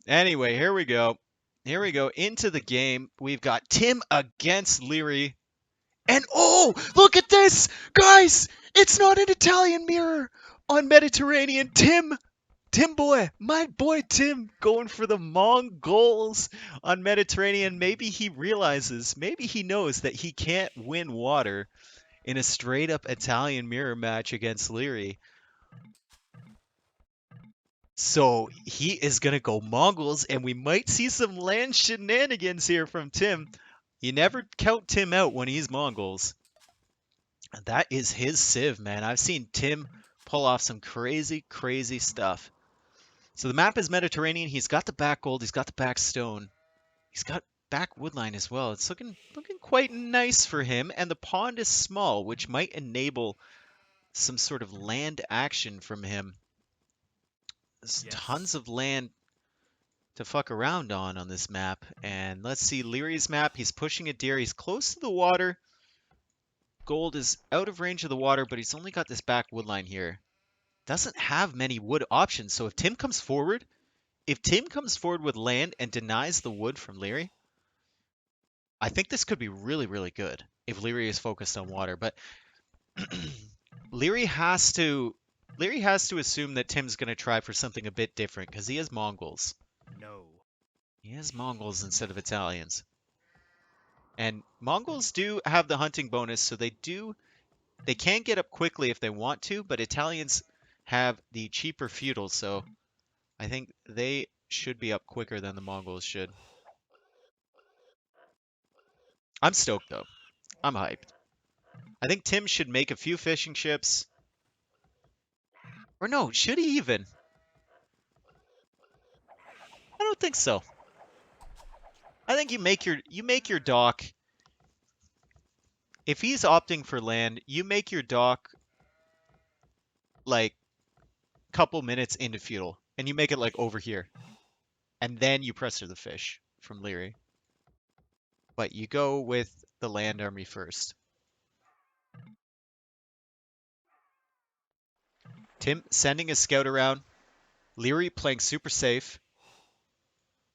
Anyway, here we go. Here we go into the game. We've got Tim against Leary. And oh, look at this! Guys, it's not an Italian mirror on Mediterranean. Tim boy, my boy Tim going for the Mongols on Mediterranean. Maybe he realizes, maybe he knows that he can't win water in a straight up Italian mirror match against Leary. So he is going to go Mongols, and we might see some land shenanigans here from Tim. You never count Tim out when he's Mongols. That is his civ, man. I've seen Tim pull off some crazy, crazy stuff. So the map is Mediterranean. He's got the back gold. He's got the back stone. He's got back woodline as well. It's looking quite nice for him. And the pond is small, which might enable some sort of land action from him. There's tons of land to fuck around on this map. And let's see Leary's map. He's pushing a deer. He's close to the water. Gold is out of range of the water, but he's only got this back woodline here. Doesn't have many wood options. So if Tim comes forward with land and denies the wood from Leary, I think this could be really, really good if Leary is focused on water. But Leary has to assume that Tim's going to try for something a bit different because he has Mongols. No. He has Mongols instead of Italians. And Mongols do have the hunting bonus, so they can get up quickly if they want to, but Italians have the cheaper feudals, so I think they should be up quicker than the Mongols should. I'm stoked though. I'm hyped. I think Tim should make a few fishing ships. Or no, should he even? I don't think so. I think you make your dock. If he's opting for land, you make your dock like a couple minutes into feudal, and you make it like over here, and then you pressure the fish from Leary. But you go with the land army first. Tim sending a scout around. Leary playing super safe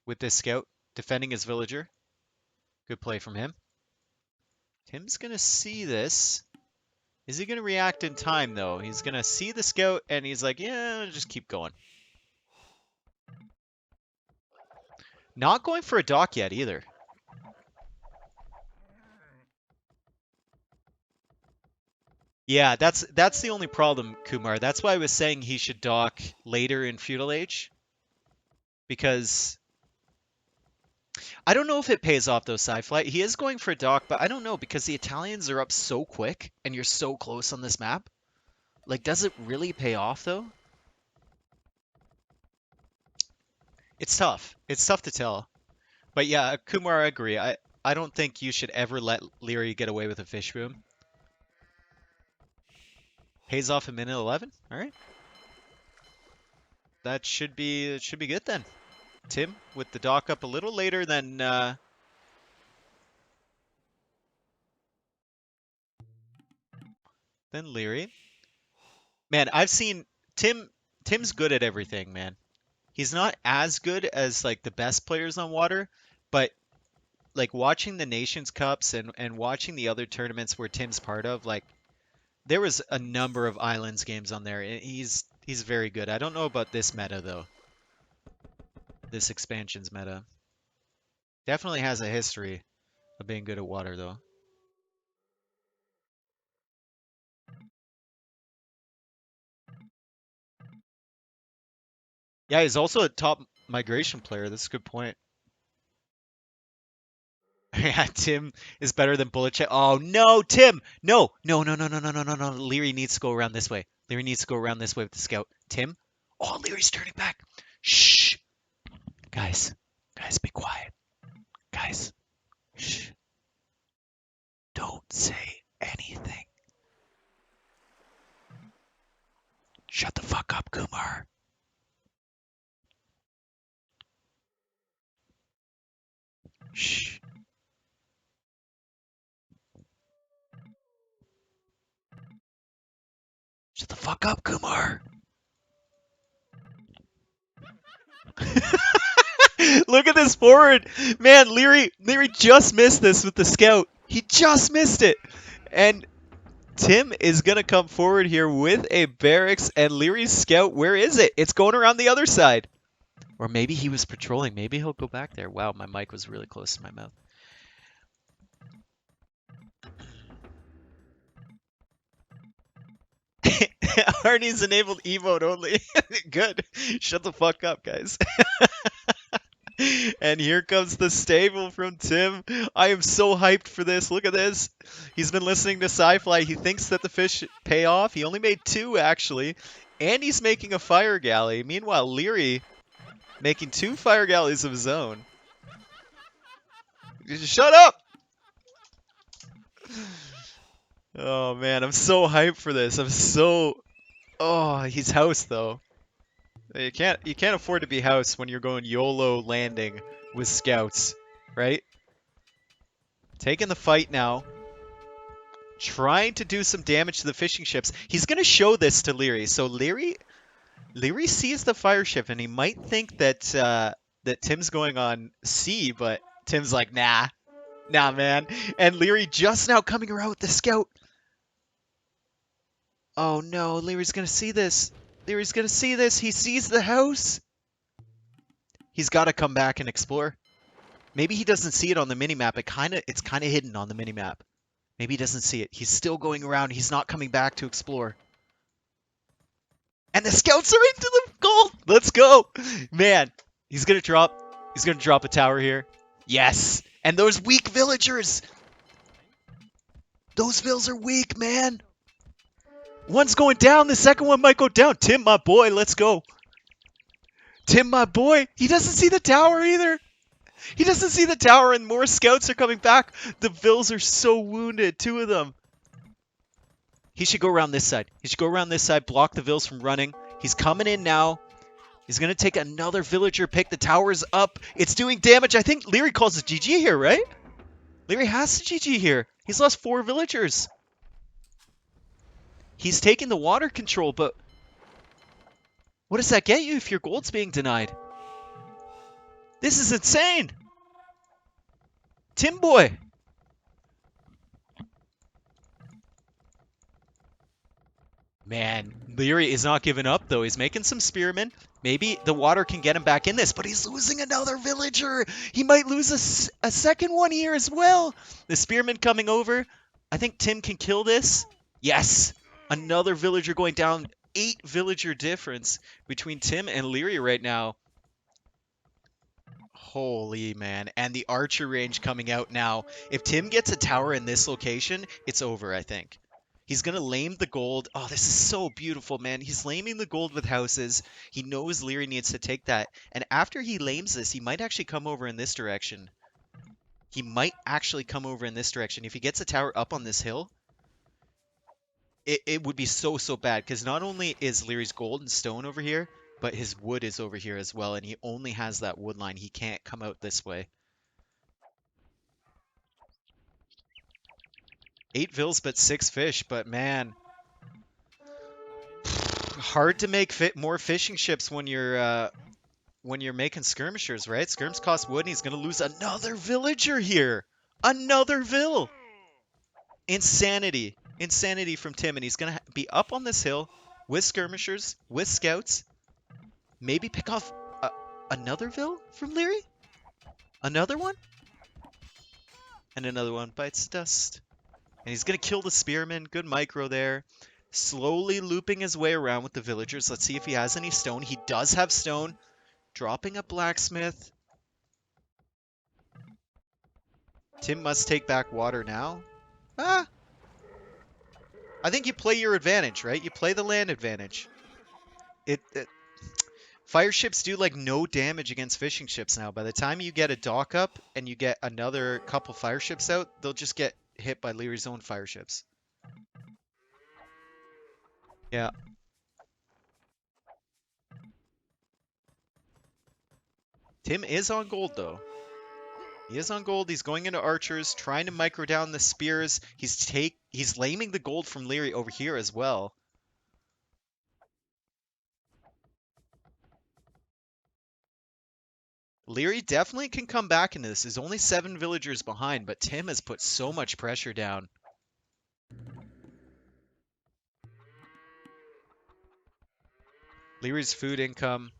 with this scout, defending his villager. Good play from him. Tim's going to see this. Is he going to react in time, though? He's going to see the scout, and he's like, yeah, just keep going. Not going for a dock yet, either. Yeah, that's the only problem, Kumar. That's why I was saying he should dock later in Feudal Age. Because I don't know if it pays off, though, Sci-Fly. He is going for a dock, but I don't know, because the Italians are up so quick, and you're so close on this map. Like, does it really pay off, though? It's tough. It's tough to tell. But yeah, Kumar, I agree. I don't think you should ever let Leary get away with a fish boom. Pays off a minute 11. All right. That should be good then. Tim with the dock up a little later than Leary. Man, I've seen Tim's good at everything, man. He's not as good as like the best players on water, but like watching the Nations Cups and watching the other tournaments where Tim's part of, like there was a number of Islands games on there. He's very good. I don't know about this meta though. This expansion's meta. Definitely has a history of being good at water though. Yeah, he's also a top migration player. That's a good point. Yeah, Tim is better than Bullet Check. Oh no, Tim! No, no, no, no, no, no, no, no, no. Leary needs to go around this way. Leary needs to go around this way with the scout. Tim? Oh, Leary's turning back. Shh. Guys, be quiet. Guys, shh. Don't say anything. Shut the fuck up, Kumar. Shh. Shut the fuck up, Kumar. Look at this forward. Man, Leary just missed this with the scout. He just missed it. And Tim is going to come forward here with a barracks and Leary's scout. Where is it? It's going around the other side. Or maybe he was patrolling. Maybe he'll go back there. Wow, my mic was really close to my mouth. Arnie's enabled emote only. Good. Shut the fuck up, guys. And here comes the stable from Tim. I am so hyped for this. Look at this. He's been listening to Sci-Fi. He thinks that the fish pay off. He only made 2, actually. And he's making a fire galley. Meanwhile, Leary making 2 fire galleys of his own. Shut up! Oh, man. I'm so hyped for this. I'm so... Oh, he's house, though. You can't afford to be house when you're going YOLO landing with scouts, right? Taking the fight now. Trying to do some damage to the fishing ships. He's going to show this to Leary. So Leary sees the fire ship, and he might think that that Tim's going on C, but Tim's like, nah, man. And Leary just now coming around with the scout. Oh no, Leary's going to see this. Leary's going to see this. He sees the house. He's got to come back and explore. Maybe he doesn't see it on the minimap. It's kind of hidden on the minimap. Maybe he doesn't see it. He's still going around. He's not coming back to explore. And the scouts are into the gold. Let's go. Man, he's going to drop a tower here. Yes. And those weak villagers. Those vills are weak, man. One's going down. The second one might go down. Tim, my boy, let's go. Tim, my boy. He doesn't see the tower either. He doesn't see the tower, and more scouts are coming back. The vills are so wounded. 2 of them. He should go around this side. He should go around this side, block the vills from running. He's coming in now. He's going to take another villager pick. The tower's up. It's doing damage. I think Leary calls it GG here, right? Leary has to GG here. He's lost 4 villagers. He's taking the water control, but what does that get you if your gold's being denied? This is insane. Tim boy. Man, Leary is not giving up, though. He's making some spearmen. Maybe the water can get him back in this, but he's losing another villager. He might lose a second one here as well. The spearmen coming over. I think Tim can kill this. Yes. Another villager going down. 8 villager difference between Tim and Leary right now. Holy man. And the archer range coming out now. If Tim gets a tower in this location, it's over, I think. He's going to lame the gold. Oh, this is so beautiful, man. He's laming the gold with houses. He knows Leary needs to take that. And after he lames this, he might actually come over in this direction. He might actually come over in this direction. If he gets a tower up on this hill, it would be so bad. Because not only is Leary's gold and stone over here, but his wood is over here as well. And he only has that wood line. He can't come out this way. 8 vills, but 6 fish. But man... hard to make more fishing ships when you're making skirmishers, right? Skirms cost wood, and he's gonna lose another villager here. Another vill. Insanity from Tim, and he's gonna be up on this hill with skirmishers, with scouts. Maybe pick off another vill from Leary. Another one, and another one bites dust. And he's gonna kill the spearman. Good micro there. Slowly looping his way around with the villagers. Let's see if he has any stone. He does have stone. Dropping a blacksmith. Tim must take back water now. I think you play your advantage, right? You play the land advantage. Fire ships do like no damage against fishing ships now. By the time you get a dock up and you get another couple fire ships out, they'll just get hit by Leary's own fire ships. Yeah. Tim is on gold, though. He is on gold. He's going into archers, trying to micro down the spears. He's laming the gold from Leary over here as well. Leary definitely can come back into this. There's only 7 villagers behind, but Tim has put so much pressure down. Leary's food income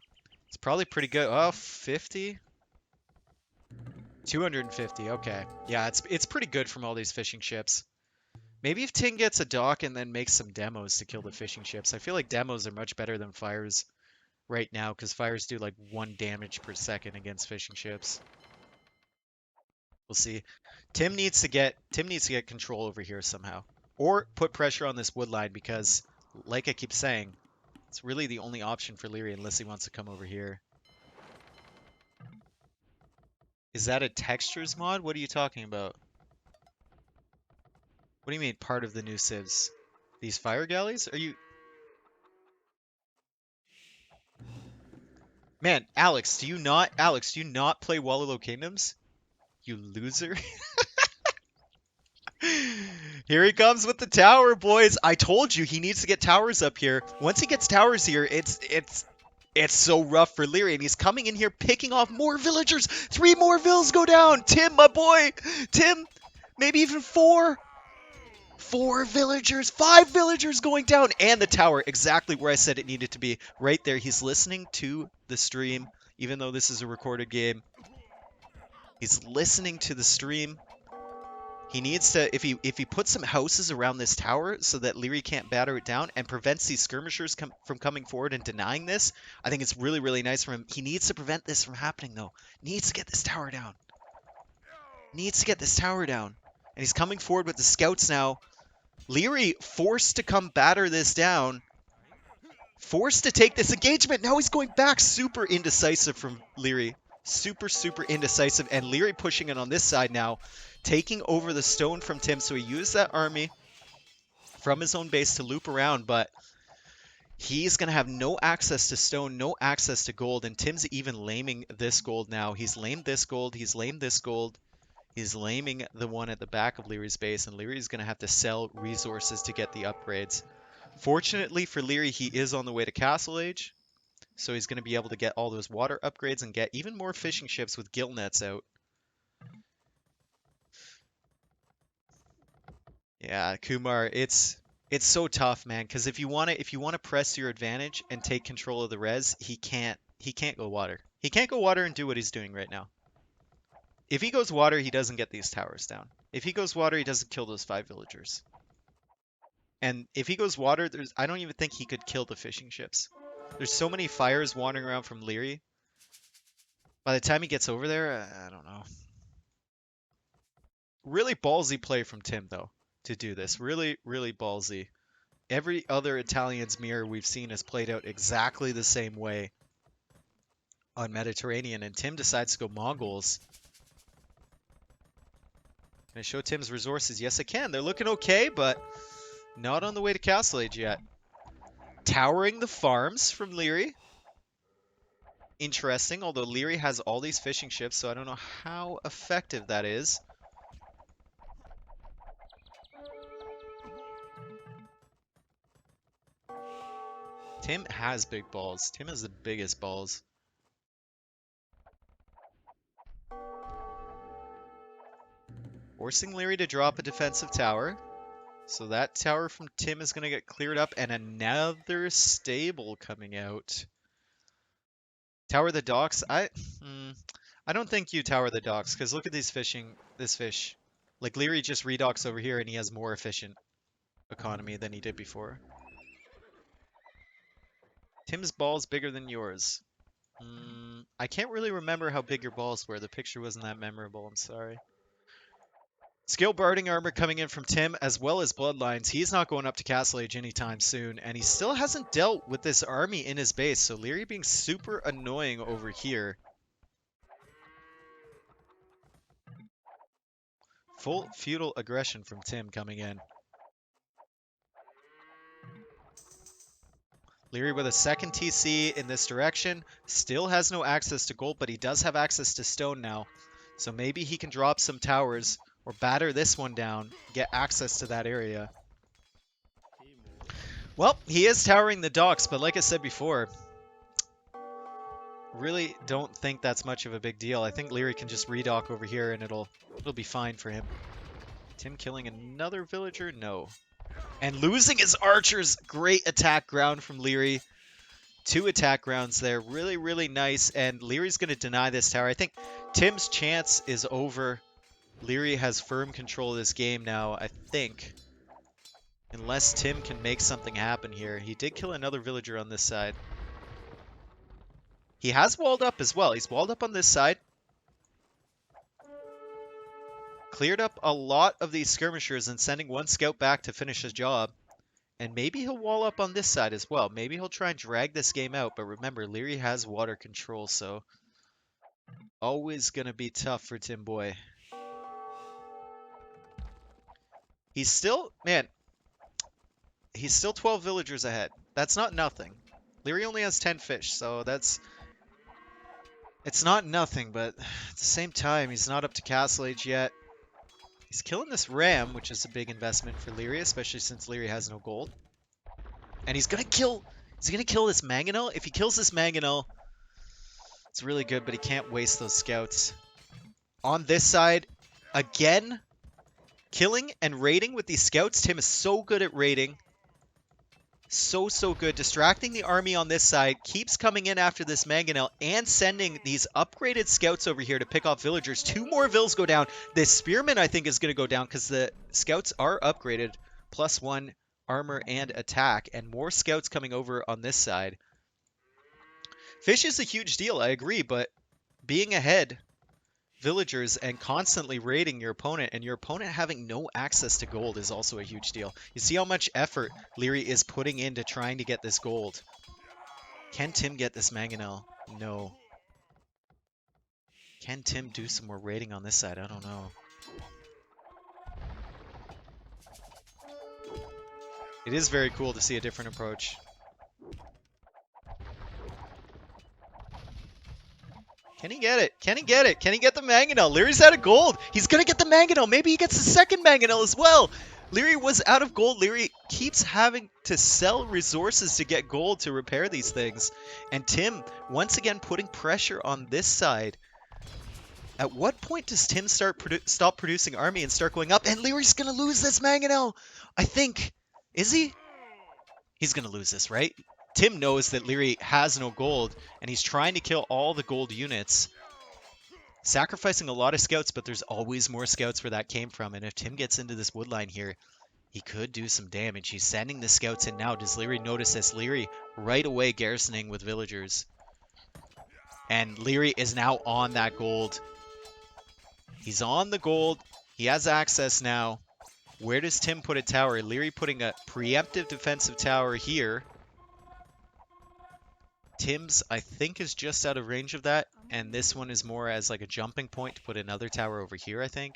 is probably pretty good. Oh, 50? 250, okay. Yeah, it's pretty good from all these fishing ships. Maybe if Ting gets a dock and then makes some demos to kill the fishing ships. I feel like demos are much better than fires right now, because fires do like 1 damage per second against fishing ships. We'll see. Tim needs to get control over here somehow. Or put pressure on this wood line because, like I keep saying, it's really the only option for Leary unless he wants to come over here. Is that a textures mod? What are you talking about? What do you mean part of the new civs? These fire galleys? Are you... Man, Alex, do you not play Wallow Kingdoms? You loser. Here he comes with the tower, boys. I told you he needs to get towers up here. Once he gets towers here, it's so rough for Leary, and he's coming in here picking off more villagers. 3 more vills go down. Tim, my boy. Tim, maybe even 4. 4 villagers, 5 villagers going down, and the tower exactly where I said it needed to be. Right there. He's listening to the stream, even though this is a recorded game. He's listening to the stream. He needs to, if he puts some houses around this tower so that Leary can't batter it down and prevents these skirmishers from coming forward and denying this, I think it's really, really nice for him. He needs to prevent this from happening, though. Needs to get this tower down. Needs to get this tower down. And he's coming forward with the scouts now. Leary forced to come batter this down. Forced to take this engagement. Now he's going back. Super indecisive from Leary. Super, super indecisive. And Leary pushing it on this side now. Taking over the stone from Tim. So he used that army from his own base to loop around. But he's going to have no access to stone, no access to gold. And Tim's even laming this gold now. He's lamed this gold. He's lamed this gold. He's laming the one at the back of Leary's base. And Leary's going to have to sell resources to get the upgrades. Fortunately for Leary, he is on the way to Castle Age. So he's going to be able to get all those water upgrades and get even more fishing ships with gill nets out. Yeah, Kumar, it's so tough, man. Because if you want to press your advantage and take control of the res, he can't go water. He can't go water and do what he's doing right now. If he goes water, he doesn't get these towers down. If he goes water, he doesn't kill those 5 villagers. And if he goes water, I don't even think he could kill the fishing ships. There's so many fires wandering around from Leary. By the time he gets over there, I don't know. Really ballsy play from Tim, though, to do this. Really, really ballsy. Every other Italian's mirror we've seen has played out exactly the same way on Mediterranean, and Tim decides to go Mongols. Can I show Tim's resources? Yes, I can. They're looking okay, but not on the way to Castle Age yet. Towering the farms from Leary. Interesting, although Leary has all these fishing ships, so I don't know how effective that is. Tim has big balls. Tim has the biggest balls. Forcing Leary to drop a defensive tower. So that tower from Tim is going to get cleared up, and another stable coming out. Tower the docks. I don't think you tower the docks, because look at this fish. Like, Leary just redocks over here, and he has more efficient economy than he did before. Tim's ball's bigger than yours. I can't really remember how big your balls were. The picture wasn't that memorable, I'm sorry. Skill Barding armor coming in from Tim, as well as Bloodlines. He's not going up to Castle Age anytime soon, and he still hasn't dealt with this army in his base, so Leary being super annoying over here. Full feudal aggression from Tim coming in. Leary with a second TC in this direction. Still has no access to gold, but he does have access to stone now. So maybe he can drop some towers or batter this one down, get access to that area. Well, he is towering the docks, but like I said before, really don't think that's much of a big deal. I think Leary can just redock over here and it'll be fine for him. Tim killing another villager? No. And losing his archers. Great attack ground from Leary. 2 attack grounds there. Really, really nice. And Leary's going to deny this tower. I think Tim's chance is over. Leary has firm control of this game now, I think. Unless Tim can make something happen here. He did kill another villager on this side. He has walled up as well. He's walled up on this side. Cleared up a lot of these skirmishers and sending 1 scout back to finish his job. And maybe he'll wall up on this side as well. Maybe he'll try and drag this game out. But remember, Leary has water control, so always going to be tough for Tim Boy. He's still, man, he's still 12 villagers ahead. That's not nothing. Leary only has 10 fish, so it's not nothing, but at the same time, he's not up to castle age yet. He's killing this ram, which is a big investment for Leary, especially since Leary has no gold. And he's gonna kill this mangonel. If he kills this mangonel, it's really good, but he can't waste those scouts. On this side, again, killing and raiding with these scouts. Tim is so good at raiding. So good. Distracting the army on this side. Keeps coming in after this mangonel and sending these upgraded scouts over here to pick off villagers. 2 more vills go down. This spearman, I think, is going to go down because the scouts are upgraded. +1 armor and attack. And more scouts coming over on this side. Fish is a huge deal, I agree. But being ahead, villagers, and constantly raiding your opponent, and your opponent having no access to gold is also a huge deal. You see how much effort Leary is putting into trying to get this gold. Can Tim get this mangonel? No. Can Tim do some more raiding on this side? I don't know. It is very cool to see a different approach. Can he get it? Can he get it? Can he get the mangonel? Leary's out of gold. He's going to get the mangonel. Maybe he gets the second mangonel as well. Leary was out of gold. Leary keeps having to sell resources to get gold to repair these things. And Tim, once again, putting pressure on this side. At what point does Tim stop producing army and start going up? And Leary's going to lose this mangonel. I think. Is he? He's going to lose this, right? Tim knows that Leary has no gold, and he's trying to kill all the gold units. Sacrificing a lot of scouts, but there's always more scouts where that came from. And if Tim gets into this woodline here, he could do some damage. He's sending the scouts in now. Does Leary notice this? Leary right away garrisoning with villagers. And Leary is now on that gold. He's on the gold. He has access now. Where does Tim put a tower? Leary putting a preemptive defensive tower here. Tim's, I think, is just out of range of that. And this one is more as like a jumping point to put another tower over here, I think.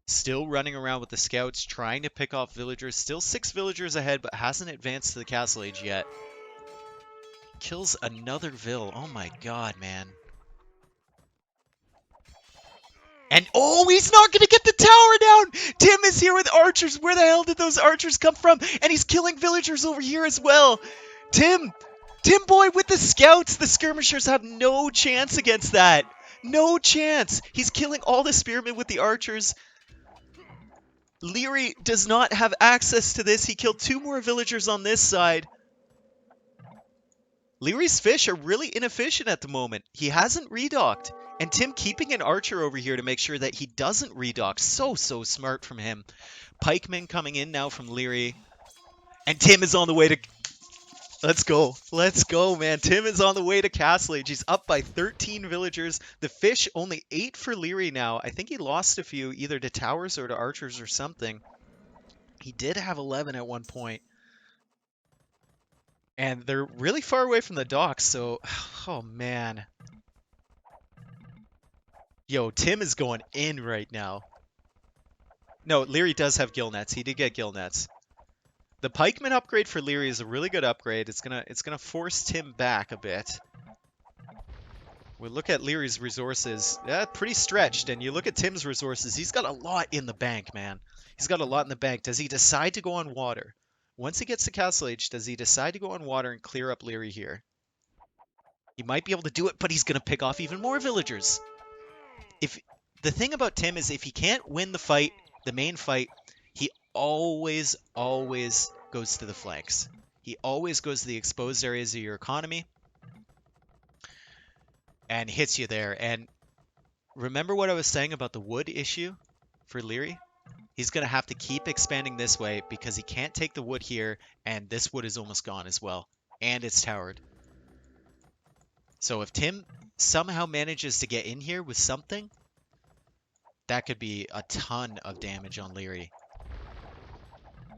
Still running around with the scouts, trying to pick off villagers. Still 6 villagers ahead, but hasn't advanced to the castle age yet. Kills another vill. Oh my god, man. And, oh, he's not going to get the tower down! Tim is here with archers. Where the hell did those archers come from? And he's killing villagers over here as well. Tim Boy with the scouts. The skirmishers have no chance against that. No chance. He's killing all the spearmen with the archers. Leary does not have access to this. He killed 2 more villagers on this side. Leary's fish are really inefficient at the moment. He hasn't redocked. And Tim keeping an archer over here to make sure that he doesn't redock. So smart from him. Pikemen coming in now from Leary. And Tim is on the way to... Let's go. Let's go, man. Tim is on the way to castle age. He's up by 13 villagers. The fish, only 8 for Leary now. I think he lost a few, either to towers or to archers or something. He did have 11 at one point. And they're really far away from the docks, so... Oh, man. Yo, Tim is going in right now. No, Leary does have gill nets. He did get gill nets. The pikeman upgrade for Leary is a really good upgrade. It's gonna force Tim back a bit. We look at Leary's resources. Yeah, pretty stretched. And you look at Tim's resources. He's got a lot in the bank, man. He's got a lot in the bank. Does he decide to go on water? Once he gets to castle age, does he decide to go on water and clear up Leary here? He might be able to do it, but he's going to pick off even more villagers. If the thing about Tim is if he can't win the fight, the main fight, he always goes to the flanks. He always goes to the exposed areas of your economy and hits you there. And remember what I was saying about the wood issue for Leary? He's going to have to keep expanding this way because he can't take the wood here, and this wood is almost gone as well. And it's towered. So if Tim somehow manages to get in here with something, that could be a ton of damage on Leary.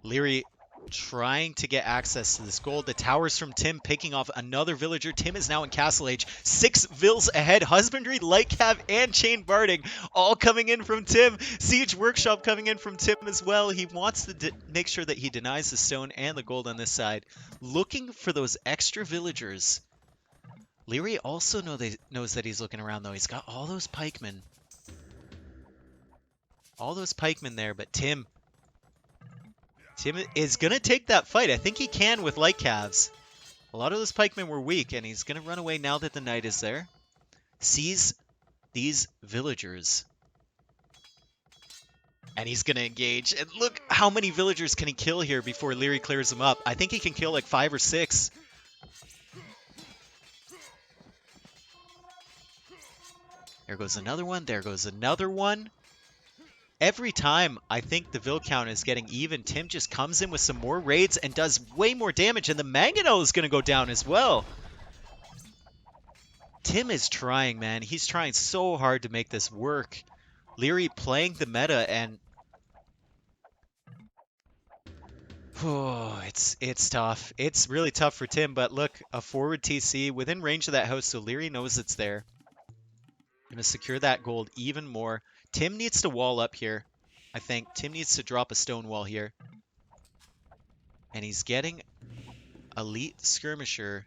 Leary trying to get access to this gold. The towers from Tim picking off another villager. Tim is now in Castle Age. 6 vills ahead. Husbandry, Light Cav, and Chain Barding all coming in from Tim. Siege Workshop coming in from Tim as well. He wants to make sure that he denies the stone and the gold on this side. Looking for those extra villagers. Leary also knows that he's looking around, though. He's got all those pikemen. All those pikemen there, but Tim is going to take that fight. I think he can with light calves. A lot of those pikemen were weak, and he's going to run away now that the knight is there. Sees these villagers. And he's going to engage. And look how many villagers can he kill here before Leary clears them up. I think he can kill like 5 or 6. There goes another one. There goes another one. Every time I think the vill count is getting even, Tim just comes in with some more raids and does way more damage, and the mangonel is going to go down as well. Tim is trying, man. He's trying so hard to make this work. Leary playing the meta, and oh, it's tough. It's really tough for Tim, but look, a forward TC within range of that house, so Leary knows it's there. Going to secure that gold even more. Tim needs to wall up here, I think. Tim needs to drop a stone wall here. And he's getting Elite Skirmisher.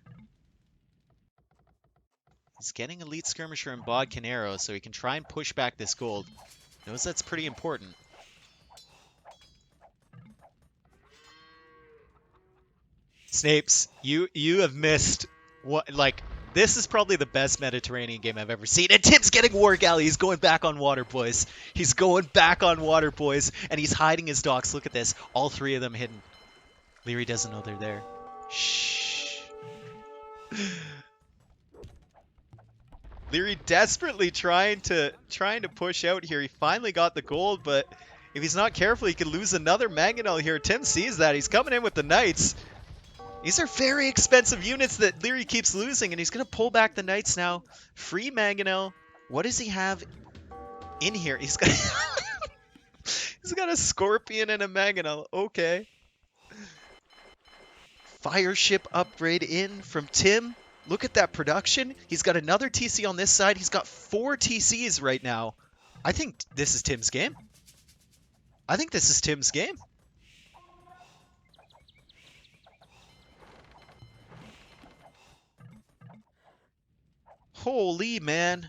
He's getting Elite Skirmisher and Bodkin Arrow, so he can try and push back this gold. Knows that's pretty important. Snapes, you have missed what, like, this is probably the best Mediterranean game I've ever seen. And Tim's getting War Galley. He's going back on water, boys. He's going back on water, boys. And he's hiding his docks. Look at this. All 3 of them hidden. Leary doesn't know they're there. Shh. Leary desperately trying to push out here. He finally got the gold, but if he's not careful, he could lose another mangonel here. Tim sees that. He's coming in with the knights. These are very expensive units that Leary keeps losing, and he's going to pull back the knights now. Free mangonel. What does he have in here? He's got he's got a scorpion and a mangonel. Okay. Fire ship upgrade in from Tim. Look at that production. He's got another TC on this side. He's got 4 TCs right now. I think this is Tim's game. I think this is Tim's game. Holy man.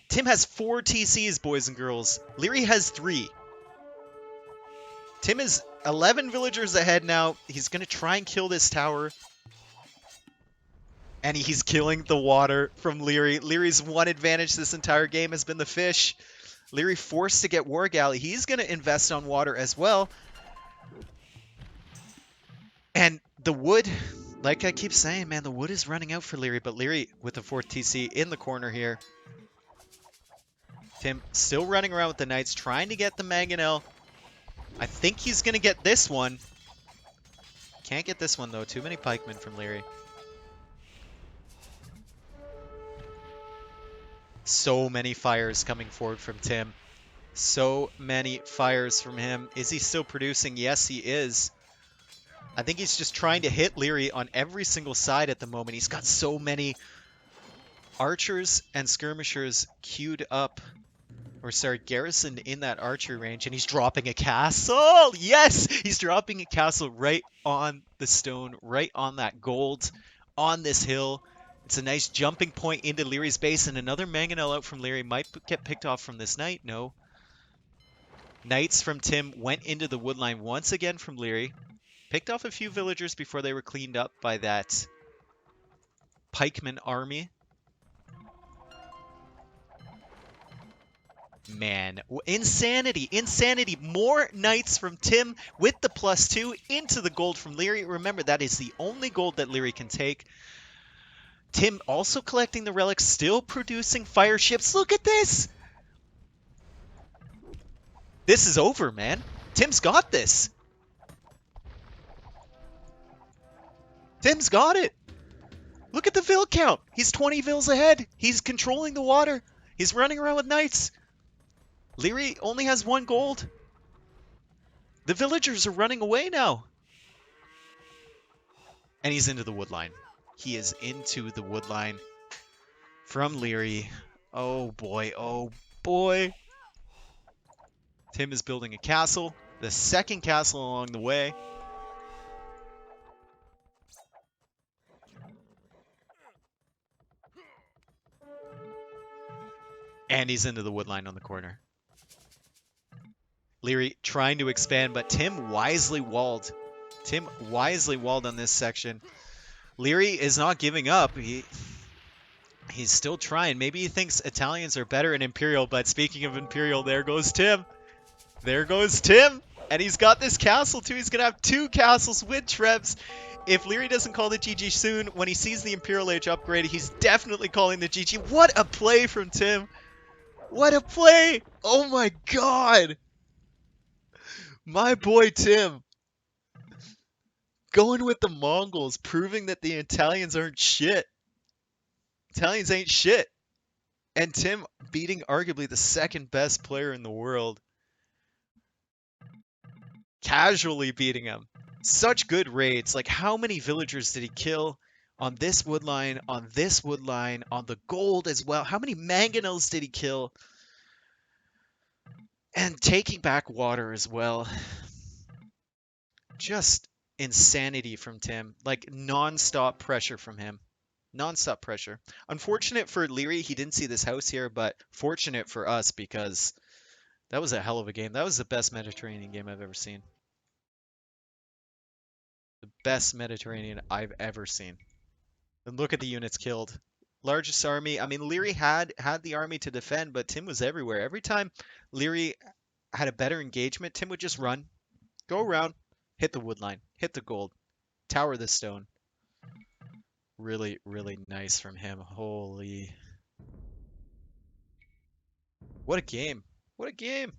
Tim has 4 TCs, boys and girls. Leary has 3. Tim is 11 villagers ahead now. He's going to try and kill this tower. And he's killing the water from Leary. Leary's one advantage this entire game has been the fish. Leary forced to get War Galley. He's going to invest on water as well. And the wood... Like I keep saying, man, the wood is running out for Leary, but Leary with the 4th TC in the corner here. Tim still running around with the knights, trying to get the mangonel. I think he's going to get this one. Can't get this one, though. Too many pikemen from Leary. So many fires coming forward from Tim. So many fires from him. Is he still producing? Yes, he is. I think he's just trying to hit Leary on every single side at the moment. He's got so many archers and skirmishers queued up. Or sorry, garrisoned in that archery range. And he's dropping a castle! Yes! He's dropping a castle right on the stone. Right on that gold. On this hill. It's a nice jumping point into Leary's base. And another mangonel out from Leary. Might get picked off from this knight. No. Knights from Tim went into the woodline once again from Leary. Picked off a few villagers before they were cleaned up by that pikeman army. Man, insanity, insanity. More knights from Tim with the +2 into the gold from Leary. Remember, that is the only gold that Leary can take. Tim also collecting the relics, still producing fire ships. Look at this! This is over, man. Tim's got this. Tim's got it. Look at the vill count. He's 20 vills ahead. He's controlling the water. He's running around with knights. Leary only has 1 gold. The villagers are running away now. And he's into the woodline. He is into the woodline from Leary. Oh boy, oh boy. Tim is building a castle. The second castle along the way. And he's into the woodline on the corner. Leary trying to expand, but Tim wisely walled. Tim wisely walled on this section. Leary is not giving up. He's still trying. Maybe he thinks Italians are better in Imperial, but speaking of Imperial, there goes Tim. There goes Tim. And he's got this castle too. He's going to have 2 castles with Trebs. If Leary doesn't call the GG soon, when he sees the Imperial Age upgrade, he's definitely calling the GG. What a play from Tim. What a play. Oh my god. My boy Tim. Going with the Mongols, proving that the Italians aren't shit. Italians ain't shit. And Tim beating arguably the second best player in the world. Casually beating him. Such good raids. Like, how many villagers did he kill on this woodline, on this woodline, on the gold as well? How many mangonels did he kill? And taking back water as well. Just insanity from Tim. Like, non-stop pressure from him. Non-stop pressure. Unfortunate for Leary, he didn't see this house here, but fortunate for us because that was a hell of a game. That was the best Mediterranean game I've ever seen. The best Mediterranean I've ever seen. And look at the units killed. Largest army. I mean, Leary had the army to defend, but Tim was everywhere. Every time Leary had a better engagement, Tim would just run, go around, hit the wood line, hit the gold, tower the stone. Really, really nice from him. Holy. What a game. What a game.